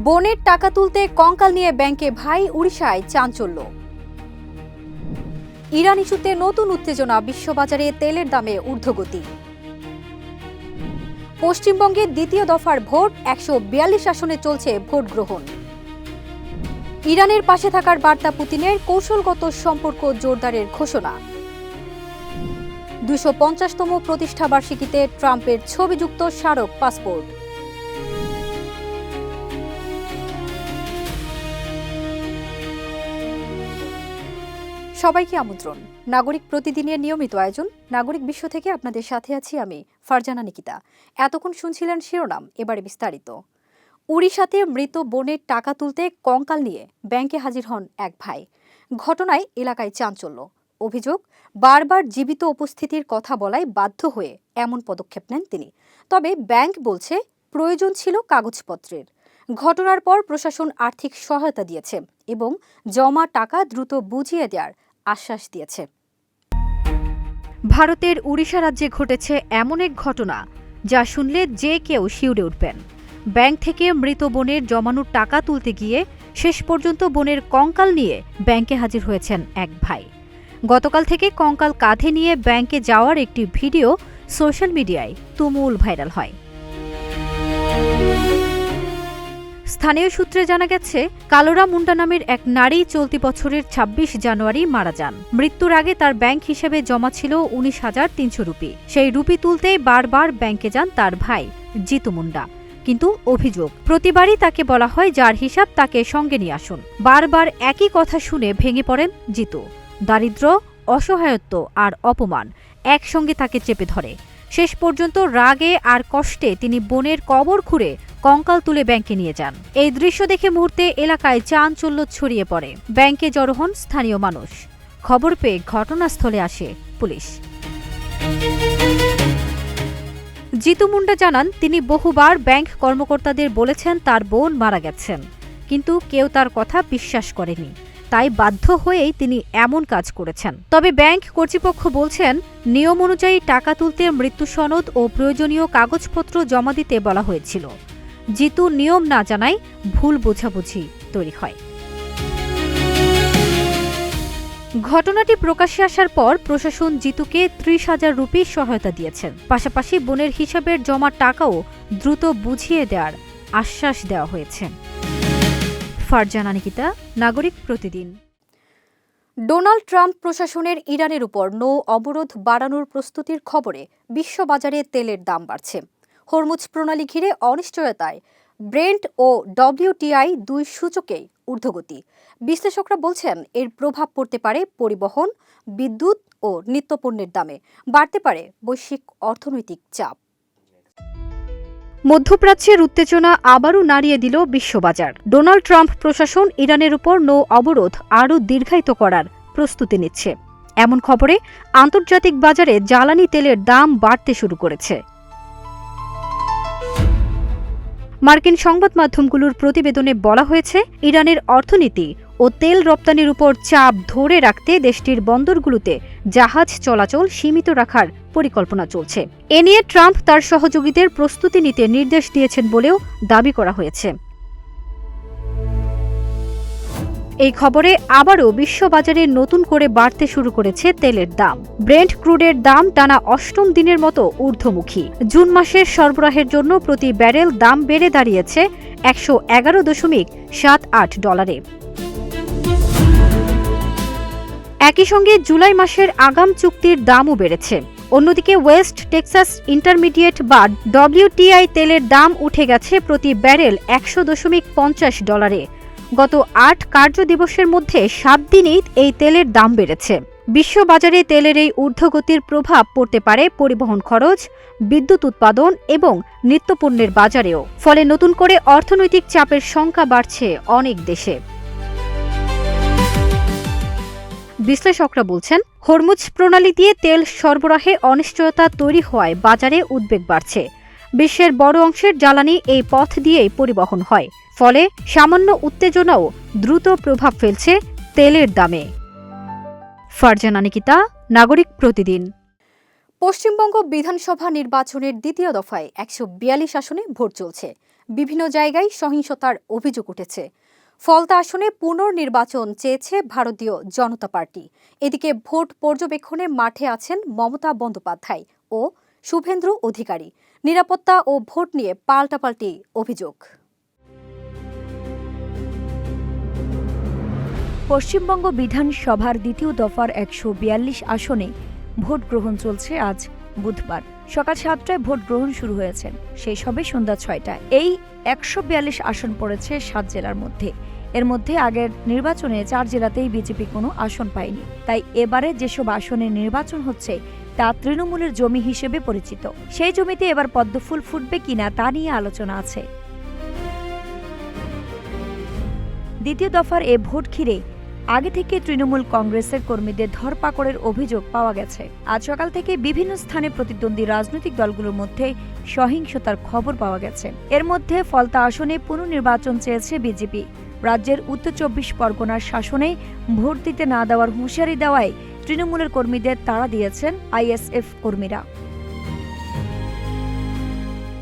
বোনের টাকা তুলতে কঙ্কাল নিয়ে ব্যাংকে ভাই, উড়িষ্যায় চাঞ্চল্য। ইরান ইস্যুতে নতুন উত্তেজনা, বিশ্ববাজারে তেলের দামে ঊর্ধ্বগতি। পশ্চিমবঙ্গে দ্বিতীয় দফার ভোট, 142 আসনে চলছে ভোট গ্রহণ। ইরানের পাশে থাকার বার্তা পুতিনের, কৌশলগত সম্পর্ক জোরদারের ঘোষণা। 250তম প্রতিষ্ঠাবার্ষিকীতে ট্রাম্পের ছবিযুক্ত স্মারক পাসপোর্ট। সবাইকে আমন্ত্রণ। নাগরিক প্রতিদিনের নিয়মিত আয়োজন নাগরিক বিশ্ব থেকে আপনাদের সাথে আছি আমি, ফারজানা নিকিতা। এতক্ষণ শুনছিলেন শিরোনাম, এবারে বিস্তারিত। উড়িষ্যাতে মৃত বোনের টাকা তুলতে কঙ্কাল নিয়ে ব্যাংকে হাজির হন এক ভাই। ঘটনায় এলাকায় চাঞ্চল্য। অভিযোগ, বারবার জীবিত উপস্থিতির কথা বলায় বাধ্য হয়ে এমন পদক্ষেপ নেন তিনি। তবে ব্যাংক বলছে প্রয়োজন ছিল কাগজপত্রের। ঘটনার পর প্রশাসন আর্থিক সহায়তা দিয়েছে এবং জমা টাকা দ্রুত বুঝিয়ে দেওয়ার আশ্বাস দিয়েছে। ভারতের উড়িষ্যা রাজ্যে ঘটেছে এমন এক ঘটনা যা শুনলে যে কেউ শিউরে উঠবেন। ব্যাংক থেকে মৃত বোনের জমানো টাকা তুলতে গিয়ে শেষ পর্যন্ত বোনের কঙ্কাল নিয়ে ব্যাংকে হাজির হয়েছেন এক ভাই। গতকাল থেকে কঙ্কাল কাঁধে নিয়ে ব্যাংকে যাওয়ার একটি ভিডিও সোশ্যাল মিডিয়ায় তুমুল ভাইরাল হয়। স্থানীয় সূত্রে জানা গেছে, কালোরা মুন্ডা নামের এক নারী চলতি বছরের ২৬ জানুয়ারি মারা যান। মৃত্যুর আগে তার ব্যাংক হিসেবে জমা ছিল ১৯,৩০০ রুপি। সেই রুপি তুলতেই বারবার ব্যাংকে যান তার ভাই জিতু মুন্ডা। কিন্তু অভিযোগ, প্রতিবারই তাকে বলা হয় যার হিসাব তাকে সঙ্গে নিয়ে আসুন। বারবার একই কথা শুনে ভেঙে পড়েন জিতু। দারিদ্র্য, অসহায়ত্ব আর অপমান একসঙ্গে তাকে চেপে ধরে। শেষ পর্যন্ত রাগে আর কষ্টে তিনি বোনের কবর খুঁড়ে কঙ্কাল তুলে ব্যাংকে নিয়ে যান। এই দৃশ্য দেখে মুহূর্তে এলাকায় চাঞ্চল্য ছড়িয়ে পড়ে। ব্যাংকে জড়ো হন স্থানীয় মানুষ। খবর পেয়ে ঘটনাস্থলে আসে পুলিশ। জিতু মুন্ডা জানান, তিনি বহুবার ব্যাংক কর্মকর্তাদের বলেছেন তার বোন মারা গেছেন, কিন্তু কেউ তার কথা বিশ্বাস করেনি। তাই বাধ্য হয়েই তিনি এমন কাজ করেছেন। তবে ব্যাংক কর্তৃপক্ষ বলছেন, নিয়ম অনুযায়ী টাকা তুলতে মৃত্যু সনদ ও প্রয়োজনীয় কাগজপত্র জমা দিতে বলা হয়েছিল। জিতু নিয়ম না জানায় ভুল বোঝাবুঝি তৈরি হয়। ঘটনাটি প্রকাশ্যে আসার পর প্রশাসন জিতুকে ৩০,০০০ রুপি সহায়তা দিয়েছেন। পাশাপাশি বোনের হিসাবের জমা টাকাও দ্রুত বুঝিয়ে দেওয়ার আশ্বাস দেওয়া হয়েছে। ফারজানা নিকিতা, নাগরিক প্রতিদিন। ডোনাল্ড ট্রাম্প প্রশাসনের ইরানের উপর নৌ অবরোধ বাড়ানোর প্রস্তুতির খবরে বিশ্ববাজারে তেলের দাম বাড়ছে। হরমুজ প্রণালী ঘিরে অনিশ্চয়তায় ব্রেন্ট ও ডব্লিউটিআই দুই সূচকেই ঊর্ধ্বগতি। বিশ্লেষকরা বলছেন, এর প্রভাব পড়তে পারে পরিবহন, বিদ্যুৎ ও নিত্যপণ্যের দামে। বাড়তে পারে বৈশ্বিক অর্থনৈতিক চাপ। মধ্যপ্রাচ্যের উত্তেজনা আবারও নাড়িয়ে দিল বিশ্ববাজার। ডোনাল্ড ট্রাম্প প্রশাসন ইরানের উপর নৌ অবরোধ আরও দীর্ঘায়িত করার প্রস্তুতি নিচ্ছে। এমন খবরে আন্তর্জাতিক বাজারে জ্বালানি তেলের দাম বাড়তে শুরু করেছে। মার্কিন সংবাদ মাধ্যমগুলোর প্রতিবেদনে বলা হয়েছে, ইরানের অর্থনীতি ও তেল রপ্তানির উপর চাপ ধরে রাখতে দেশটির বন্দরগুলোতে জাহাজ চলাচল সীমিত রাখার পরিকল্পনা চলছে। এ নিয়ে ট্রাম্প তার সহযোগীদের প্রস্তুতি নিতে নির্দেশ দিয়েছেন বলেও দাবি করা হয়েছে। এই খবরে আবারও বিশ্ববাজারে নতুন করে বাড়তে শুরু করেছে তেলের দাম। ব্রেন্ট ক্রুডের দাম টানা অষ্টম দিনের মতো ঊর্ধ্বমুখী। জুন মাসের সরবরাহের জন্য প্রতি ব্যারেল দাম বেড়ে দাঁড়িয়েছে $111.78। একই সঙ্গে জুলাই মাসের আগাম চুক্তির দামও বেড়েছে। অন্যদিকে ওয়েস্ট টেক্সাস ইন্টারমিডিয়েট বা ডব্লিউটিআই তেলের দাম উঠে গেছে প্রতি ব্যারেল $100.50। গত ৮ কার্য দিবসের মধ্যে ৭ দিনেই এই তেলের দাম বেড়েছে। বিশ্ববাজারে তেলের এই ঊর্ধ্বগতির প্রভাব পড়তে পারে পরিবহন খরচ, বিদ্যুৎ উৎপাদন এবং নিত্যপণ্যের বাজারেও। ফলে নতুন করে অর্থনৈতিক চাপের সংখ্যা বাড়ছে অনেক দেশে। বিশ্লেষকরা বলছেন, হরমুজ প্রণালী দিয়ে তেল সরবরাহে অনিশ্চয়তা তৈরি হওয়ায় বাজারে উদ্বেগ বাড়ছে। বিশ্বের বড় অংশের জ্বালানি এই পথ দিয়েই পরিবহন হয়। ফলে সামান্য উত্তেজনাও দ্রুত প্রভাব ফেলছে তেলের দামে। ফারজানা নিকিতা, নাগরিক প্রতিদিন। পশ্চিমবঙ্গ বিধানসভা নির্বাচনের দ্বিতীয় দফায় 142 আসনে ভোট চলছে। বিভিন্ন জায়গায় সহিংসতার অভিযোগ উঠেছে। ফলতা আসনে পুনর্নির্বাচন চেয়েছে ভারতীয় জনতা পার্টি। এদিকে ভোট পর্যবেক্ষণে মাঠে আছেন মমতা বন্দ্যোপাধ্যায় ও শুভেন্দু অধিকারী। নিরাপত্তা ও ভোট নিয়ে পাল্টাপাল্টি অভিযোগ। পশ্চিমবঙ্গ বিধানসভার দ্বিতীয় দফার ১৪২ আসনে ভোট গ্রহণ চলছে আজ বুধবার। সকাল ৭টায় ভোট গ্রহণ শুরু হয়েছে, শেষ হবে সন্ধ্যা ৬টায়। এই ১৪২ আসন পড়েছে ৭ জেলার মধ্যে। এর মধ্যে আগের নির্বাচনে ৪ জেলাতেই বিজেপি কোনো আসন পায়নি। তাই এবারে যেসব আসনে নির্বাচন হচ্ছে তা তৃণমূলের জমি হিসেবে পরিচিত। সেই জমিতে এবার পদ্মফুল ফুটবে কিনা তা নিয়ে আলোচনা আছে। দ্বিতীয় দফার এ ভোট ঘিরে আগে থেকে তৃণমূল কংগ্রেসের কর্মীদের ধরপাকড়ের অভিযোগ পাওয়া গেছে। আজ সকাল থেকে বিভিন্ন স্থানে প্রতিদ্বন্দ্বী রাজনৈতিক দলগুলোর মধ্যে সহিংসতার খবর পাওয়া গেছে। এর মধ্যে ফলতা আসনে পুনর্নির্বাচন চেয়েছে বিজেপি। রাজ্যের উত্তর ২৪ পরগনার শাসনে ভোট দিতে না দেওয়ার হুঁশিয়ারি দেওয়ায় তৃণমূলের কর্মীদের তাড়া দিয়েছেন আইএসএফ কর্মীরা।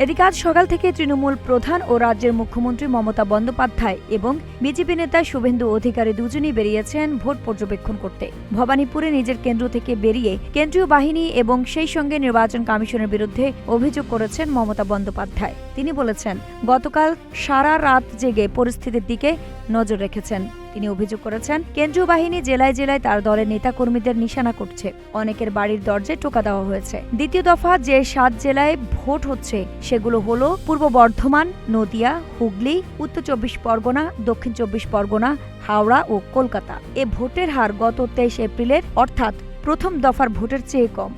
এদিকে আজ সকাল থেকে তৃণমূল প্রধান ও রাজ্যের মুখ্যমন্ত্রী মমতা বন্দ্যোপাধ্যায় এবং বিজেপি নেতা শুভেন্দু অধিকারী দুজনই বেরিয়েছেন ভোট পর্যবেক্ষণ করতে। ভবানীপুরে নিজের কেন্দ্র থেকে বেরিয়ে কেন্দ্রীয় বাহিনী এবং সেই সঙ্গে নির্বাচন কমিশনের বিরুদ্ধে অভিযোগ করেছেন মমতা বন্দ্যোপাধ্যায়। তিনি বলেছেন, গতকাল সারা রাত জেগে পরিস্থিতির দিকে নজর রেখেছেন। তিনি অভিযোগ করেছেন, কেন্দ্রীয় বাহিনী জেলায় জেলায় তার দলের নেতাকর্মীদের নিশানা করছে। অনেকের বাড়ির দরজায় টোকা দেওয়া হয়েছে। দ্বিতীয় দফা যে ৭ জেলায় ভোট হচ্ছে সেগুলো হলো পূর্ব বর্ধমান, নদিয়া, হুগলি, উত্তর ২৪ পরগনা, দক্ষিণ ২৪ পরগনা, হাওড়া ও কলকাতা। এ ভোটের হার গত ২৩ এপ্রিলের অর্থাৎ প্রথম দফার ভোটের চেয়ে কম।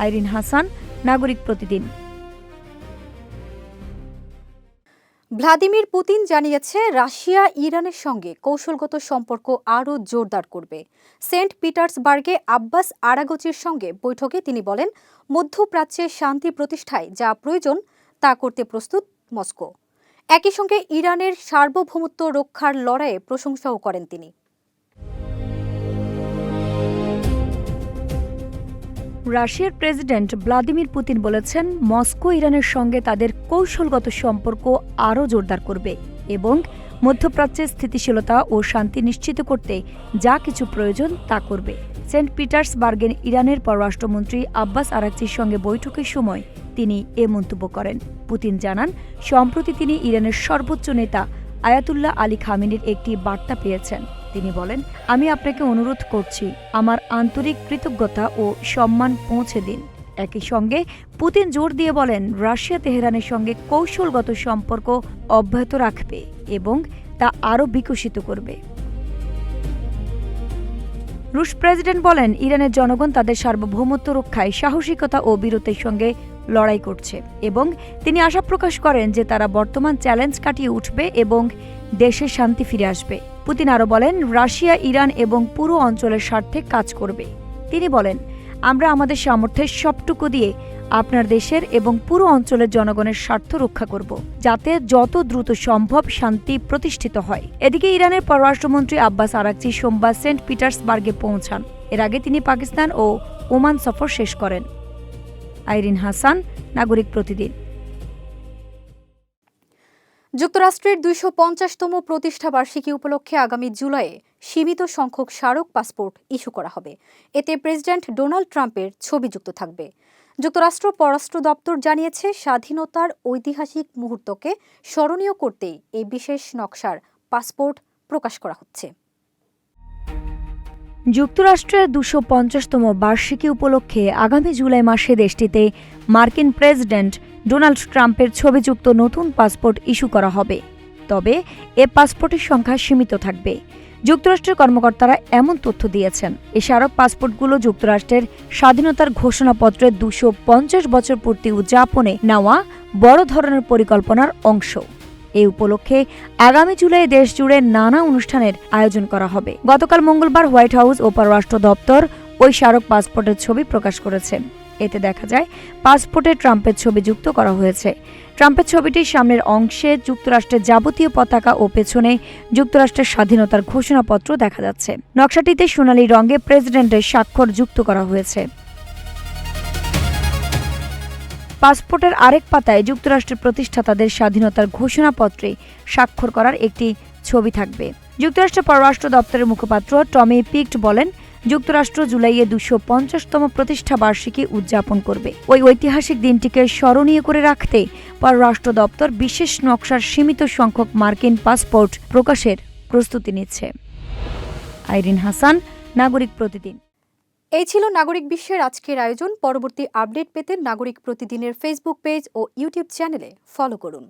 আইরিন হাসান, নাগরিক প্রতিদিন। ভ্লাদিমির পুতিন জানিয়েছে রাশিয়া ইরানের সঙ্গে কৌশলগত সম্পর্ক আরও জোরদার করবে। সেন্ট পিটার্সবার্গে আব্বাস আরাগচির সঙ্গে বৈঠকে তিনি বলেন, মধ্যপ্রাচ্যে শান্তি প্রতিষ্ঠায় যা প্রয়োজন তা করতে প্রস্তুত মস্কো। একই সঙ্গে ইরানের সার্বভৌমত্ব রক্ষার লড়াইয়ে প্রশংসাও করেন তিনি। রাশিয়ার প্রেসিডেন্ট ভ্লাদিমির পুতিন বলেছেন, মস্কো ইরানের সঙ্গে তাদের কৌশলগত সম্পর্ক আরও জোরদার করবে এবং মধ্যপ্রাচ্যে স্থিতিশীলতা ও শান্তি নিশ্চিত করতে যা কিছু প্রয়োজন তা করবে। সেন্ট পিটার্সবার্গে ইরানের পররাষ্ট্রমন্ত্রী আব্বাস আরাগচির সঙ্গে বৈঠকের সময় তিনি এ মন্তব্য করেন। পুতিন জানান, সম্প্রতি তিনি ইরানের সর্বোচ্চ নেতা আয়াতুল্লাহ আলী খামেনির একটি বার্তা পেয়েছেন। তিনি বলেন, আমি আপনাকে অনুরোধ করছি আমার আন্তরিক কৃতজ্ঞতা ও সম্মান পৌঁছে দিন। একই সঙ্গে পুতিন জোর দিয়ে বলেন, রাশিয়া তেহরানের সঙ্গে কৌশলগত সম্পর্ক অব্যাহত রাখবে এবং তা আরও বিকশিত করবে। রুশ প্রেসিডেন্ট বলেন, ইরানের জনগণ তাদের সার্বভৌমত্ব রক্ষায় সাহসিকতা ও বীরত্বের সঙ্গে লড়াই করছে এবং তিনি আশা প্রকাশ করেন যে তারা বর্তমান চ্যালেঞ্জ কাটিয়ে উঠবে এবং দেশে শান্তি ফিরে আসবে। পুতিন আরও বলেন, রাশিয়া ইরান এবং পুরো অঞ্চলের স্বার্থে কাজ করবে। তিনি বলেন, আমরা আমাদের সামর্থ্যের সবটুকু দিয়ে আপনার দেশের এবং পুরো অঞ্চলের জনগণের স্বার্থ রক্ষা করব, যাতে যত দ্রুত সম্ভব শান্তি প্রতিষ্ঠিত হয়। এদিকে ইরানের পররাষ্ট্রমন্ত্রী আব্বাস আরাগচি সোমবার সেন্ট পিটার্সবার্গে পৌঁছান। এর আগে তিনি পাকিস্তান ও ওমান সফর শেষ করেন। আইরিন হাসান, নাগরিক প্রতিদিন। যুক্তরাষ্ট্রের ২৫০তম প্রতিষ্ঠাবার্ষিকী উপলক্ষে আগামী জুলাইয়ে সীমিত সংখ্যক স্মারক পাসপোর্ট ইস্যু করা হবে। এতে প্রেসিডেন্ট ডোনাল্ড ট্রাম্পের ছবি যুক্ত থাকবে। যুক্তরাষ্ট্র পররাষ্ট্র দপ্তর জানিয়েছে, স্বাধীনতার ঐতিহাসিক মুহূর্তকে স্মরণীয় করতেই এই বিশেষ নকশার পাসপোর্ট প্রকাশ করা হচ্ছে। যুক্তরাষ্ট্রের ২৫০তম বার্ষিকী উপলক্ষে আগামী জুলাই মাসে দেশটিতে মার্কিন প্রেসিডেন্ট ডোনাল্ড ট্রাম্পের ছবিযুক্ত নতুন পাসপোর্ট ইস্যু করা হবে। তবে এ পাসপোর্টের সংখ্যা সীমিত থাকবে। যুক্তরাষ্ট্রের কর্মকর্তারা এমন তথ্য দিয়েছেন। এই স্মারক পাসপোর্টগুলো যুক্তরাষ্ট্রের স্বাধীনতার ঘোষণাপত্রের ২৫০ বছর পূর্তি উদযাপনে নেওয়া বড় ধরনের পরিকল্পনার অংশ। এই উপলক্ষে আগামী জুলাই দেশ জুড়ে নানা অনুষ্ঠানের আয়োজন করা হবে। গতকাল মঙ্গলবার হোয়াইট হাউস ও পররাষ্ট্র দপ্তর ওই স্মারক পাসপোর্টের ছবি প্রকাশ করেছে। এতে দেখা যায় পাসপোর্টে ট্রাম্পের ছবি যুক্ত করা হয়েছে। ট্রাম্পের ছবিটির সামনের অংশে যুক্তরাষ্ট্রের যাবতীয় পতাকা ও পেছনে যুক্তরাষ্ট্রের স্বাধীনতার ঘোষণাপত্র দেখা যাচ্ছে। নকশাটিতে সোনালী রঙে প্রেসিডেন্টের স্বাক্ষর যুক্ত করা হয়েছে। পাসপোর্টের আরেক পাতায় যুক্তরাষ্ট্রের প্রতিষ্ঠাতাদের স্বাধীনতার ঘোষণাপত্রে স্বাক্ষর করার একটি ছবি থাকবে। যুক্তরাষ্ট্রের পররাষ্ট্র দপ্তরের মুখপাত্র টমি পিক্ট বলেন, যুক্তরাষ্ট্র জুলাইয়ে 250তম প্রতিষ্ঠা বার্ষিকী উদযাপন করবে। ওই ঐতিহাসিক দিনটিকে স্মরণীয় করে রাখতে পররাষ্ট্র দপ্তর বিশেষ নকশার সীমিত সংখ্যক মার্কিন পাসপোর্ট প্রকাশের প্রস্তুতি নিচ্ছে। আইরিন হাসান, নাগরিক প্রতিদিন। এই ছিল নাগরিক বিশ্বের আজকের আয়োজন। পরবর্তী আপডেট পেতে নাগরিক প্রতিদিনের ফেসবুক পেজ ও ইউটিউব চ্যানেলে ফলো করুন।